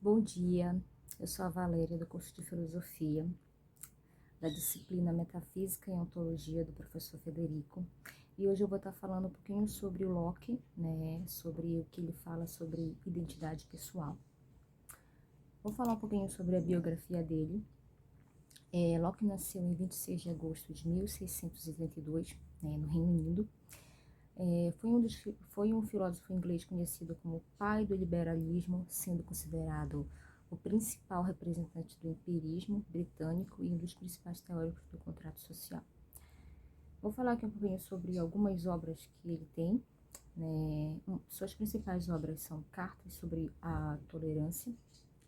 Bom dia, eu sou a Valéria do curso de Filosofia, da disciplina Metafísica e Ontologia do professor Federico. E hoje eu vou estar falando um pouquinho sobre o Locke, né, sobre o que ele fala sobre identidade pessoal. Vou falar um pouquinho sobre a biografia dele. Locke nasceu em 26 de agosto de 1622, né, no Reino Unido. Foi um filósofo inglês conhecido como pai do liberalismo, sendo considerado o principal representante do empirismo britânico e um dos principais teóricos do contrato social. Vou falar aqui um pouquinho sobre algumas obras que ele tem, né? Suas principais obras são Cartas sobre a Tolerância,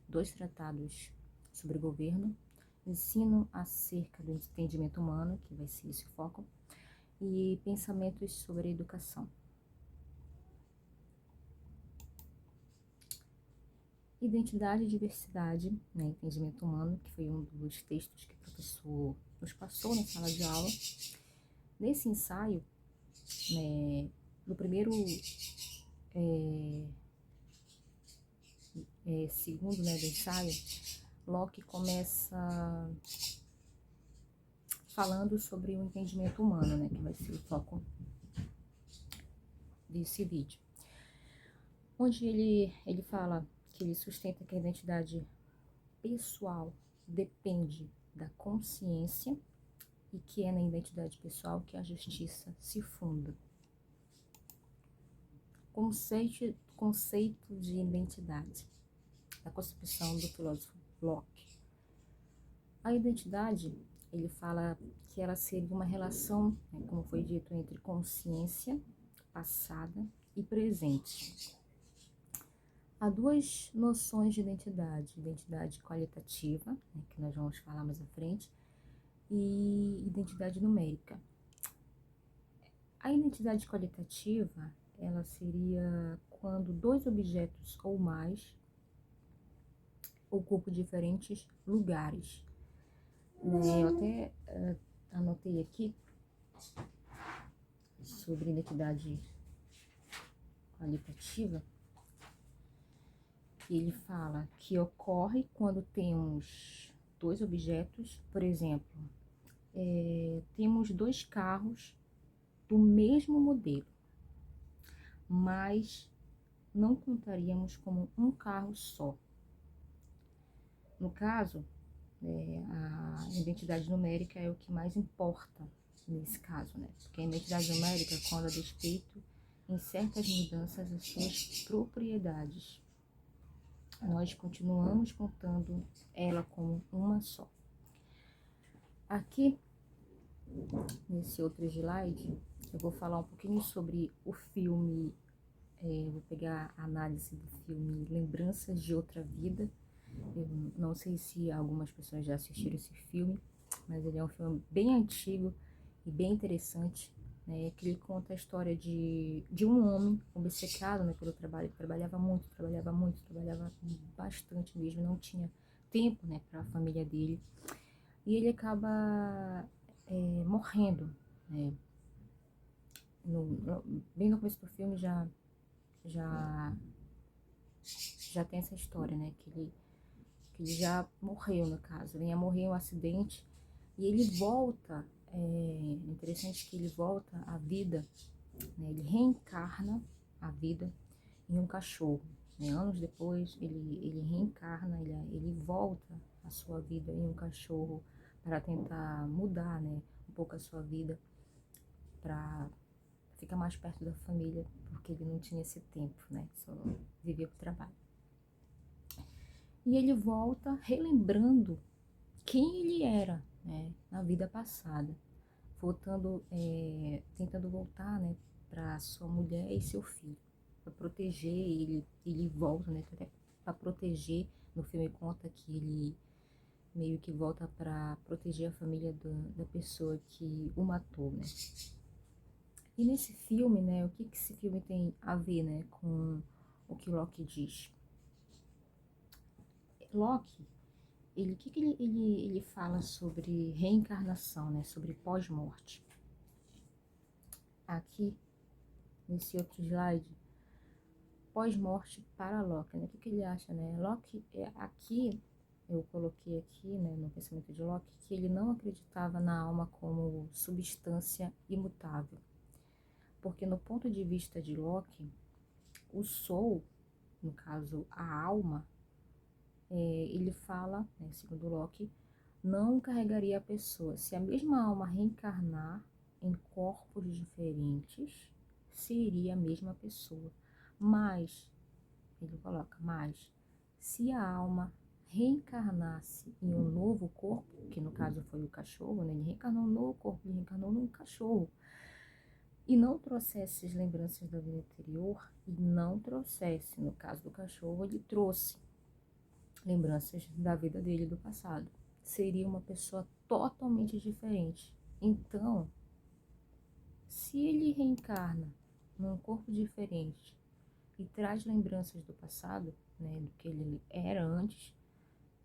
2 tratados sobre governo, Ensino acerca do entendimento humano, que vai ser esse foco, e Pensamentos sobre a Educação. Identidade e diversidade, né, entendimento humano, que foi um dos textos que o professor nos passou na sala de aula. Nesse ensaio, né, no primeiro segundo, né, do ensaio, Locke começa falando sobre o entendimento humano, né, que vai ser o foco desse vídeo. Onde ele fala que ele sustenta que a identidade pessoal depende da consciência e que é na identidade pessoal que a justiça se funda. Conceito de identidade, da concepção do filósofo Locke. A identidade, ele fala que ela seria uma relação, né, como foi dito, entre consciência, passada e presente. Há duas noções de identidade: identidade qualitativa, né, que nós vamos falar mais à frente, e identidade numérica. A identidade qualitativa, ela seria quando 2 objetos ou mais ocupam diferentes lugares. Eu até anotei aqui sobre identidade qualitativa, que ele fala que ocorre quando temos 2 objetos, por exemplo, temos 2 carros do mesmo modelo, mas não contaríamos como um carro só. No caso, a identidade numérica é o que mais importa nesse caso, né? Porque a identidade numérica conta a despeito em certas mudanças das suas propriedades. Nós continuamos contando ela como uma só. Aqui, nesse outro slide, eu vou falar um pouquinho sobre o filme, vou pegar a análise do filme Lembranças de Outra Vida. Eu não sei se algumas pessoas já assistiram esse filme, mas ele é um filme bem antigo e bem interessante, né, que ele conta a história de um homem obcecado, né, pelo trabalho. Ele trabalhava bastante mesmo, não tinha tempo, né, para a família dele, e ele acaba morrendo, né. Bem no começo do filme já tem essa história, né, que ele já morreu, no caso, ele ia morrer em um acidente, e ele volta, interessante que ele volta à vida, né, ele reencarna a vida em um cachorro, né, anos depois ele reencarna, ele volta a sua vida em um cachorro para tentar mudar, né, um pouco a sua vida, para ficar mais perto da família, porque ele não tinha esse tempo, né, só vivia para o trabalho. E ele volta relembrando quem ele era, né, na vida passada, tentando voltar, né, para sua mulher e seu filho, para proteger. Ele volta, né, para proteger. No filme conta que ele meio que volta para proteger a família da pessoa que o matou, né. E nesse filme, né, o que esse filme tem a ver, né, com o que Locke diz? Locke, o que ele fala sobre reencarnação, né, sobre pós-morte? Aqui, nesse outro slide, pós-morte para Locke, né? O que, que ele acha, né? Locke, aqui, eu coloquei aqui, né, no pensamento de Locke, que ele não acreditava na alma como substância imutável. Porque no ponto de vista de Locke, o soul, no caso a alma, ele fala, né, segundo Locke, não carregaria a pessoa. Se a mesma alma reencarnar em corpos diferentes, seria a mesma pessoa. Mas, ele coloca, mas se a alma reencarnasse em um novo corpo, que no caso foi o cachorro, né? Ele reencarnou num novo corpo, ele reencarnou num cachorro, e não trouxesse as lembranças da vida anterior, e não trouxesse, no caso do cachorro, ele trouxe lembranças da vida dele do passado. Seria uma pessoa totalmente diferente. Então, se ele reencarna num corpo diferente e traz lembranças do passado, né, do que ele era antes,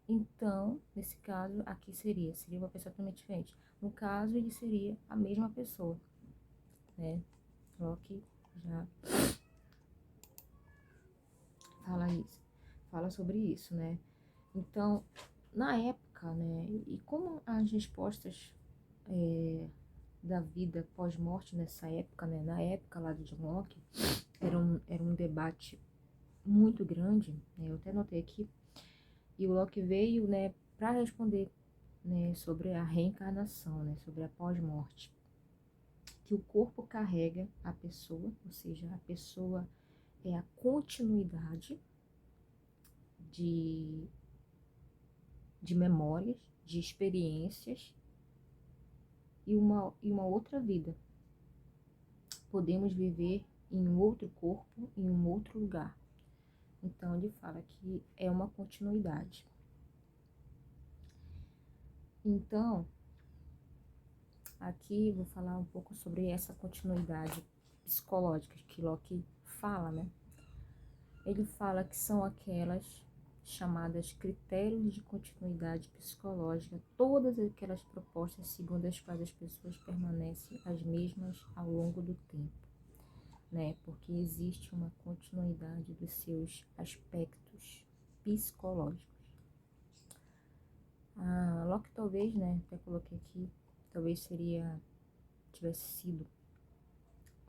então, nesse caso, aqui seria uma pessoa totalmente diferente. No caso, ele seria a mesma pessoa, né? Locke já fala sobre isso, né? Então, na época, né, e como as respostas da vida pós-morte nessa época, né, na época lá de John Locke, era um debate muito grande, né, eu até notei aqui, e o Locke veio, né, para responder, né, sobre a reencarnação, né, sobre a pós-morte, que o corpo carrega a pessoa, ou seja, a pessoa é a continuidade de memórias, de experiências e uma outra vida. Podemos viver em um outro corpo, em um outro lugar. Então, ele fala que é uma continuidade. Então, aqui vou falar um pouco sobre essa continuidade psicológica que Locke fala, né? Ele fala que são aquelas chamadas critérios de continuidade psicológica, todas aquelas propostas segundo as quais as pessoas permanecem as mesmas ao longo do tempo, né? Porque existe uma continuidade dos seus aspectos psicológicos. Locke talvez, né, até coloquei aqui, talvez tivesse sido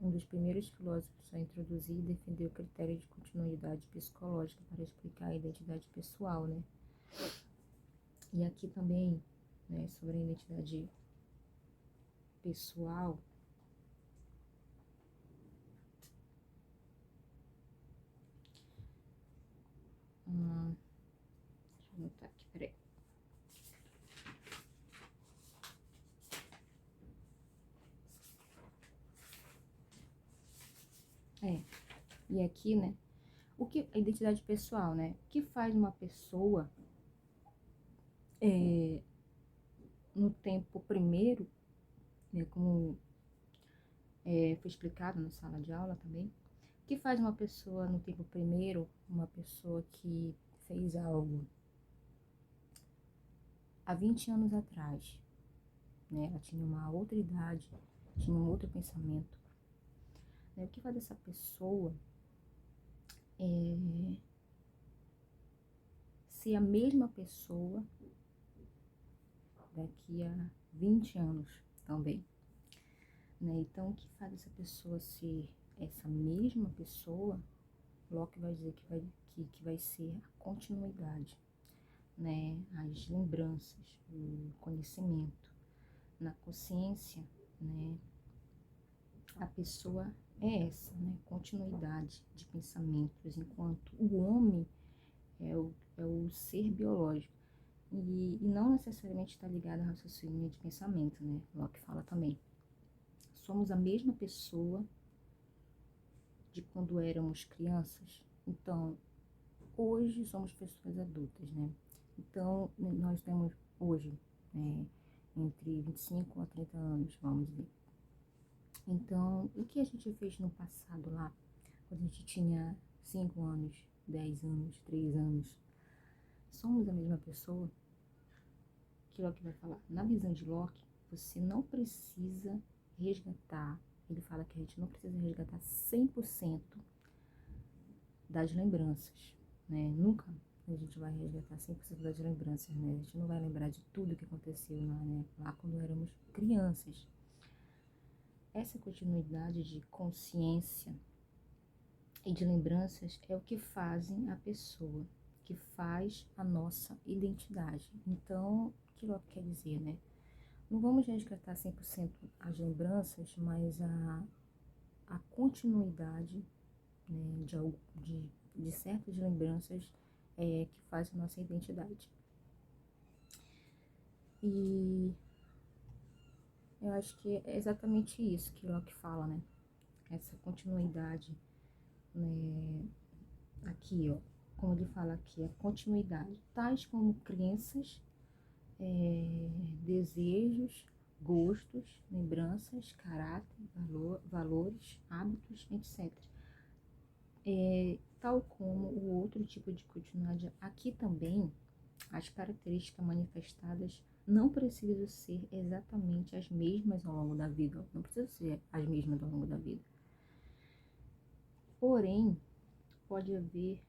um dos primeiros filósofos a introduzir e defender o critério de continuidade psicológica para explicar a identidade pessoal, né? E aqui também, né, sobre a identidade pessoal, deixa eu anotar aqui, peraí. E aqui, né, a identidade pessoal, né, o que faz uma pessoa no tempo primeiro, né, como foi explicado na sala de aula também, o que faz uma pessoa no tempo primeiro, uma pessoa que fez algo há 20 anos atrás, né, ela tinha uma outra idade, tinha um outro pensamento, né, o que faz essa pessoa ser a mesma pessoa daqui a 20 anos também, né? Então, o que faz essa pessoa ser essa mesma pessoa, Locke vai dizer que vai ser a continuidade, né? As lembranças, o conhecimento, na consciência, né? A pessoa é essa, né? Continuidade de pensamentos, enquanto o homem é o ser biológico. E não necessariamente está ligado a raciocínio de pensamento, né? Locke fala também. Somos a mesma pessoa de quando éramos crianças. Então, hoje somos pessoas adultas, né? Então, nós temos hoje, né, entre 25 a 30 anos, vamos ver. Então, o que a gente fez no passado lá, quando a gente tinha 5 anos, 10 anos, 3 anos, somos a mesma pessoa? Que Locke vai falar. Na visão de Locke, você não precisa resgatar, ele fala que a gente não precisa resgatar 100% das lembranças, né? Nunca a gente vai resgatar 100% das lembranças, né? A gente não vai lembrar de tudo que aconteceu lá, né? Lá quando éramos crianças. Essa continuidade de consciência e de lembranças é o que fazem a pessoa, que faz a nossa identidade. Então, o que Locke quer dizer, né? Não vamos resgatar 100% as lembranças, mas a continuidade, né, de certas lembranças que faz a nossa identidade. E eu acho que é exatamente isso que Locke fala, né? Essa continuidade, né? Aqui, ó, como ele fala aqui, a continuidade, tais como crenças, desejos, gostos, lembranças, caráter, valores, hábitos, etc. Tal como o outro tipo de continuidade, aqui também as características manifestadas não precisam ser exatamente as mesmas ao longo da vida, não precisam ser as mesmas ao longo da vida. Porém, pode haver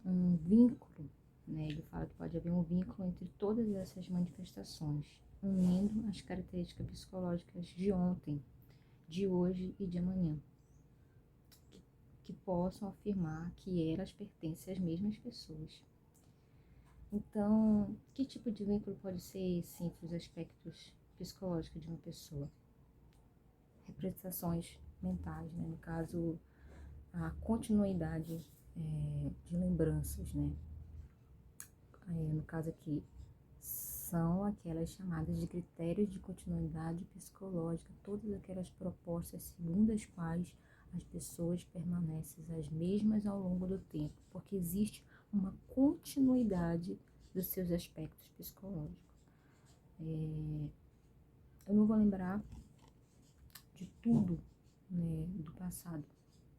um vínculo, né? Ele fala que pode haver um vínculo entre todas essas manifestações, unindo as características psicológicas de ontem, de hoje e de amanhã, que possam afirmar que elas pertencem às mesmas pessoas. Então, que tipo de vínculo pode ser esse entre os aspectos psicológicos de uma pessoa? Representações mentais, né? No caso, a continuidade de lembranças, né? No caso aqui, são aquelas chamadas de critérios de continuidade psicológica, todas aquelas propostas segundo as quais as pessoas permanecem as mesmas ao longo do tempo, porque existe uma continuidade dos seus aspectos psicológicos. Eu não vou lembrar de tudo, né, do passado,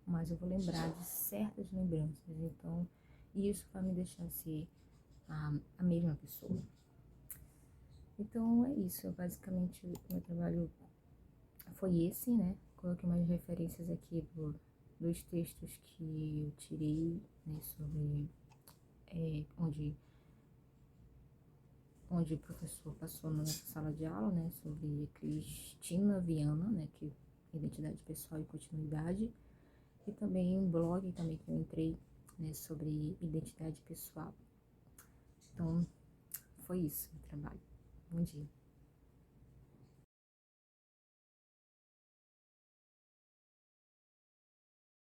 mas eu vou lembrar de certas lembranças, então isso vai me deixar ser a mesma pessoa. Então é isso, basicamente o meu trabalho foi esse, né? Coloquei umas referências aqui dos textos que eu tirei, né, sobre onde o professor passou na nossa sala de aula, né, sobre Cristina Viana, né, que é identidade pessoal e continuidade, e também um blog também que eu entrei, né, sobre identidade pessoal. Então, foi isso o trabalho. Bom dia.